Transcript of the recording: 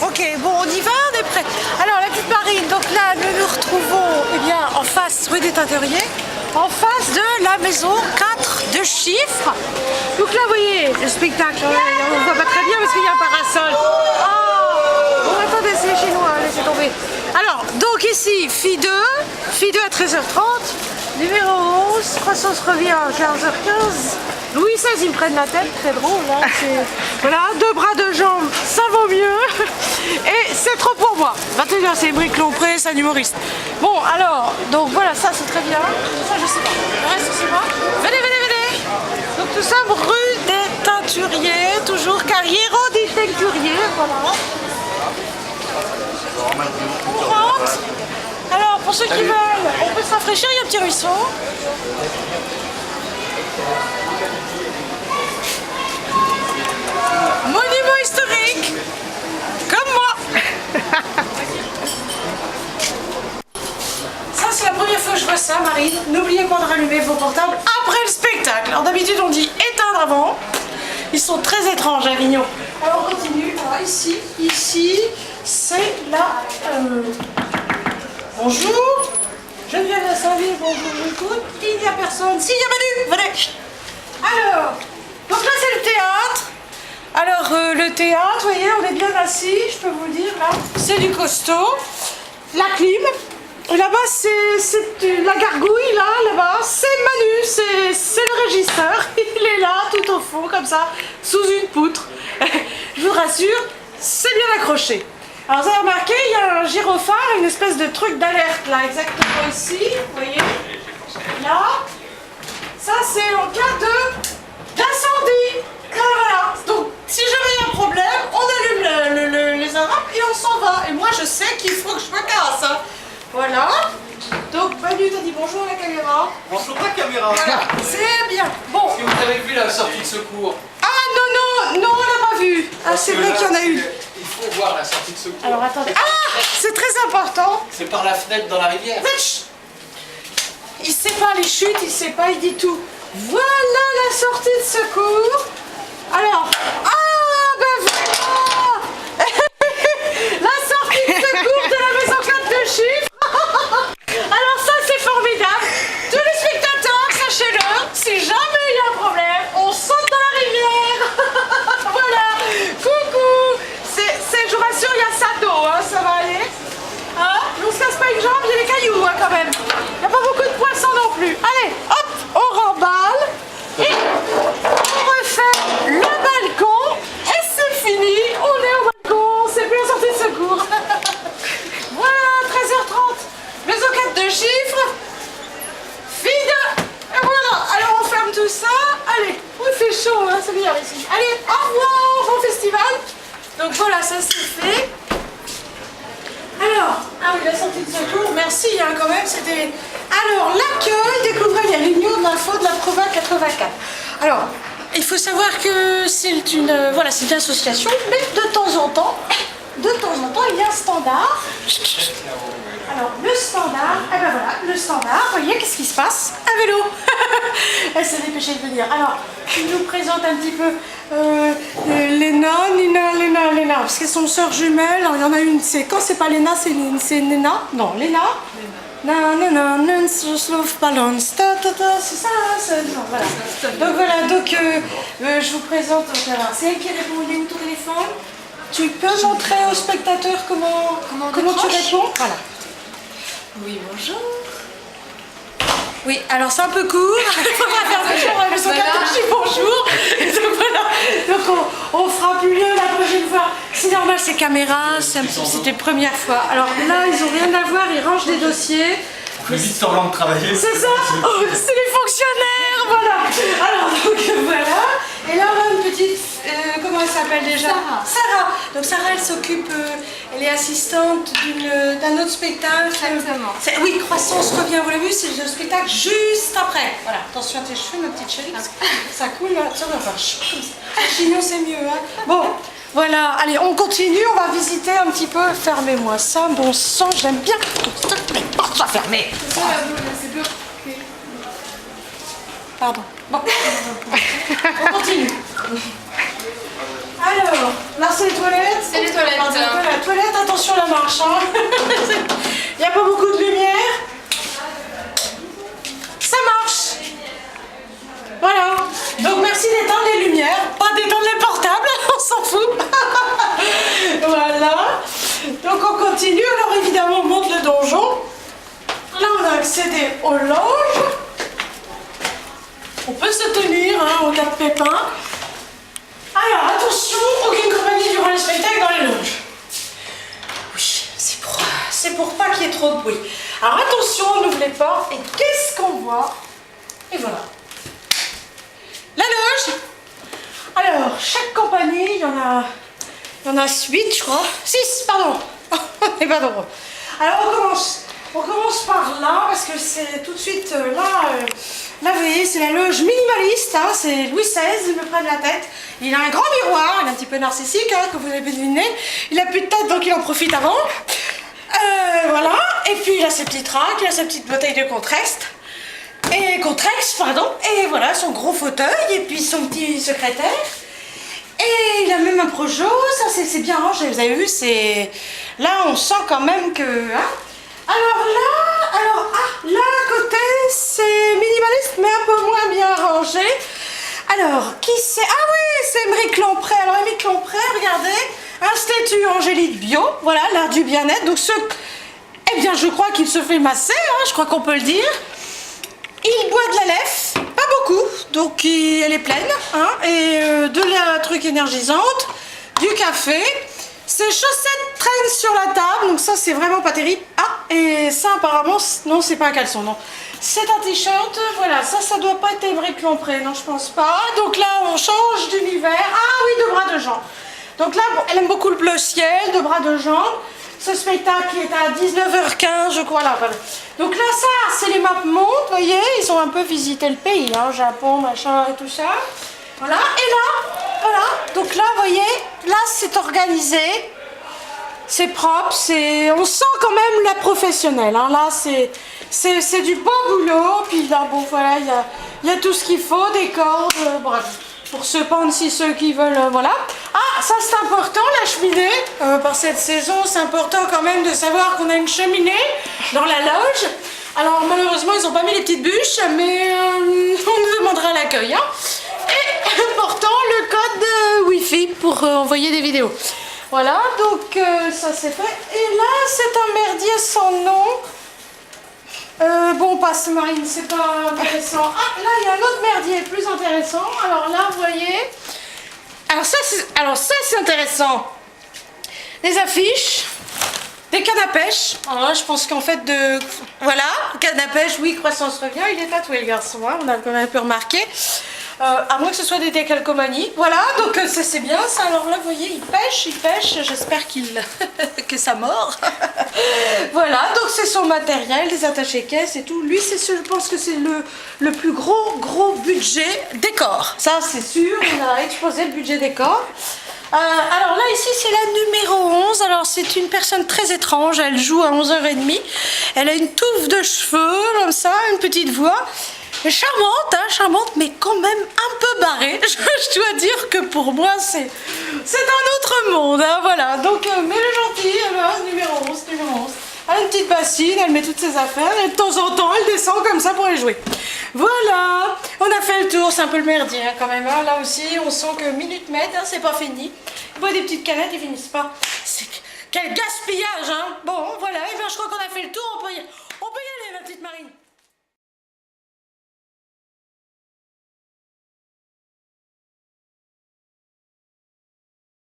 Ok, bon, on y va, on est prêt. Alors, la petite Marine, donc là, nous nous retrouvons eh bien, en face, rue des Tinteriers, en face de la maison 4 de chiffres. Donc là, vous voyez, le spectacle, on ne voit pas très bien parce qu'il y a un parasol. Oh, bon, attendez, c'est les Chinois, laissez tomber. Alors, donc ici, fille 2 à 13h30, numéro 11, croissance revient à 15h15. Louis XVI, ils me prennent la tête, très drôle. Hein, voilà, 2 bras, 2 jambes, ça vaut mieux. Et c'est trop pour moi. 21h, c'est Émeric Lompré, c'est un humoriste. Bon, alors, donc voilà, ça c'est très bien. Ça, je sais pas. Le reste, je sais pas. Venez, venez, venez. Donc nous sommes rue des Teinturiers, toujours Carriero des Teinturiers, voilà. On rentre. Alors, pour ceux qui veulent, on peut se rafraîchir, il y a un petit ruisseau. Monument historique, comme moi. Ça c'est la première fois que je vois ça, Marine. N'oubliez pas de rallumer vos portables après le spectacle. Alors d'habitude on dit éteindre avant. Ils sont très étranges à Avignon. Alors on continue. Alors ici, c'est la... Bonjour. Geneviève la Saint-Ville, bonjour, j'écoute. Il n'y a personne. Si, il y a Manu. Venez. Alors, donc là c'est le théâtre. Alors le théâtre, vous voyez, on est bien assis, je peux vous le dire, là, c'est du costaud, la clim, là-bas c'est la gargouille, là-bas, c'est Manu, c'est le régisseur, il est là, tout au fond, comme ça, sous une poutre, je vous rassure, c'est bien accroché. Alors vous avez remarqué, il y a un gyrophare, une espèce de truc d'alerte, là, exactement ici, vous voyez, là, ça c'est en cas d'incendie. Voilà, donc si jamais il y a un problème, on allume les arapes et on s'en va. Et moi je sais qu'il faut que je me casse. Hein. Voilà. Donc Manu t'as dit bonjour à la caméra. Bonjour la caméra. Voilà, c'est bien. Bon. Est-ce que vous avez vu la sortie de secours? Ah non, on l'a pas vu. Ah c'est vrai qu'il y en a eu. Il faut voir la sortie de secours. Alors attendez. Ah, c'est très important. C'est par la fenêtre dans la rivière. Il sait pas les chutes, il sait pas, il dit tout. Voilà la sortie de secours. Alors, ben voilà. La sortie de secours de la maison 4 de chiffres. Alors ça c'est formidable. Tous les spectateurs, sachez-le, si jamais il y a un problème, on saute dans la rivière. Voilà. Coucou. Je vous rassure, il y a ça d'eau, hein, ça va aller. Hein, on se casse pas une jambe, il y a des cailloux hein, quand même. Il n'y a pas beaucoup de poissons non plus. Allez, hop, on remballe. Et on refait le balcon. Et c'est fini, on est au balcon. C'est plus la sortie de secours. Voilà, 13h30. Maison 4 de chiffres. Vide. Et voilà, alors on ferme tout ça. Allez, il fait chaud, hein, c'est bien ici. Allez, au revoir, bon festival. Donc voilà, ça c'est fait. Alors, ah oui, la sortie de secours, merci hein, quand même, c'était... Alors, l'accueil, découvrir les réunions d'info de la Prova 84. Alors, il faut savoir que c'est une, voilà, c'est une association, mais de temps en temps, il y a un standard. Alors, le standard, eh ben voilà, le standard, vous voyez, qu'est-ce qui se passe? Un vélo. Elle s'est dépêchée de venir. Alors, je vous présente un petit peu Léna, Léna, parce qu'elles sont sœurs jumelles. Alors, il y en a une, c'est quand c'est pas Léna, c'est Néna. Non, Léna. Nanana, slow balance, c'est ça, non, voilà. Donc voilà, donc je vous présente, c'est elle qui répond, il est où ton téléphone? Tu peux montrer aux spectateurs comment tu réponds? Voilà. Oui, bonjour. Oui, alors c'est un peu court. Il faudra faire bonjour à la maison 4 de chiffres, bonjour. Donc voilà, donc on fera plus mieux la prochaine fois. C'est normal, ces caméras, c'était la première fois. Alors là, ils n'ont rien à voir, ils rangent des dossiers. Plus vite semblant de travailler. C'est ça, oh, c'est les fonctionnaires, voilà. Alors donc voilà, et là on a une petite, comment elle s'appelle déjà? Sarah. Donc Sarah, elle s'occupe, elle est assistante d'un autre spectacle. Exactement. Oui, Croissance revient, vous l'avez vu, c'est le spectacle juste après. Voilà, attention à tes cheveux, ma petite chérie, parce que ça coule là, ça va faire chaud comme ça. Le chignon c'est mieux, hein. Bon, voilà, allez, on continue, on va visiter un petit peu. Fermez-moi ça, bon sang, j'aime bien. Les portes soient fermées. C'est ça la boule, c'est bloqué. Pardon. Bon, on continue. Alors, là c'est les toilettes. C'est les toilettes. La toilette, attention à la marche. Hein. Il n'y a pas beaucoup de lumière. Ça marche. Voilà. Donc merci d'éteindre les lumières. Pas d'éteindre les portables, on s'en fout. Voilà. Donc on continue. Alors évidemment on monte le donjon. Là on a accédé aux loges. On peut se tenir hein, en cas de pépin. Alors attention, aucune compagnie durant le spectacle dans les loges. Oui, c'est pour pas qu'il y ait trop de bruit. Alors attention, on ouvre les portes et qu'est-ce qu'on voit? Et voilà. La loge. Alors, chaque compagnie, il y en a 8, je crois. 6, pardon. On n'est pas nombreux. Alors, on commence par là, parce que c'est tout de suite là, vous voyez, c'est la loge minimaliste, hein, c'est Louis XVI, me près de la tête. Il a un grand miroir, il est un petit peu narcissique, hein, comme vous avez deviné. Il a plus de tête, donc il en profite avant. Voilà, et puis il a ses petits tracts, il a sa petite bouteille de Contrex, et voilà, son gros fauteuil, et puis son petit secrétaire. Et il a même un projo, ça c'est bien rangé, vous avez vu, c'est... Là on sent quand même que... Hein. Alors là à côté c'est minimaliste mais un peu moins bien rangé. Alors, qui c'est? Ah oui, c'est Émeric Lompré. Alors Émeric Lompré, regardez, Institut Angélique Bio, voilà, l'art du bien-être. Donc eh bien je crois qu'il se fait masser, hein, je crois qu'on peut le dire. Il boit de la lèvre, pas beaucoup, donc elle est pleine, hein, et de la truc énergisante, du café. Ses chaussettes traînent sur la table, donc ça c'est vraiment pas terrible. Ah, et ça apparemment, non c'est pas un caleçon, non. C'est un t-shirt, voilà, ça doit pas être Émeric Lompré, non je pense pas. Donc là on change d'univers, ah oui, de bras de Jean. Donc là, bon, elle aime beaucoup le bleu ciel, de bras de Jean. Ce spectacle qui est à 19h15, je crois, là, voilà. Donc là, ça, c'est les maps mondes, vous voyez, ils ont un peu visité le pays, hein, Japon, machin et tout ça. Voilà, et là, voilà, donc là, vous voyez, là, c'est organisé, c'est propre, on sent quand même la professionnelle, hein. Là, c'est du beau boulot, puis là, bon, voilà, il y a tout ce qu'il faut, des cordes, bref. Pour se pendre si ceux qui veulent, voilà. Ah, ça c'est important, la cheminée. Par cette saison, c'est important quand même de savoir qu'on a une cheminée dans la loge. Alors malheureusement, ils n'ont pas mis les petites bûches, mais on nous demandera à l'accueil. Hein. Et important, le code Wi-Fi pour envoyer des vidéos. Voilà, donc ça c'est fait. Et là, c'est un merdier sans nom. Bon, passe Marine, c'est pas intéressant. Ah, là, il y a un autre merdier plus intéressant. Alors là, vous voyez... Alors ça, c'est intéressant. Des affiches, des cannes à pêche. Alors là, je pense qu'en fait, voilà, canne à pêche, oui, croissance revient. Il est tatoué, le garçon, hein, on a quand même pu remarquer. À moins que ce soit des décalcomanies. Voilà, donc c'est bien ça. Alors là, vous voyez, il pêche. J'espère que ça mord. Voilà, donc c'est son matériel, des attachés caisses et tout. Lui, je pense que c'est le plus gros budget décor. Ça, c'est sûr, on a exposé le budget décor. Alors là, ici, c'est la numéro 11. Alors, c'est une personne très étrange. Elle joue à 11h30. Elle a une touffe de cheveux, comme ça, une petite voix. Charmante, hein, charmante, mais quand même un peu barrée. Je dois dire que pour moi, c'est un autre monde, hein, voilà. Donc, mais le gentil, alors, numéro 11. Elle a une petite bassine, elle met toutes ses affaires, et de temps en temps, elle descend comme ça pour aller jouer. Voilà, on a fait le tour, c'est un peu le merdier, hein, quand même. Hein. Là aussi, on sent que minute mètre, hein, c'est pas fini. Ils boivent des petites canettes, ils finissent pas. Quel gaspillage, hein. Bon, voilà, et bien je crois qu'on a fait le tour, on peut y aller, ma petite Marine.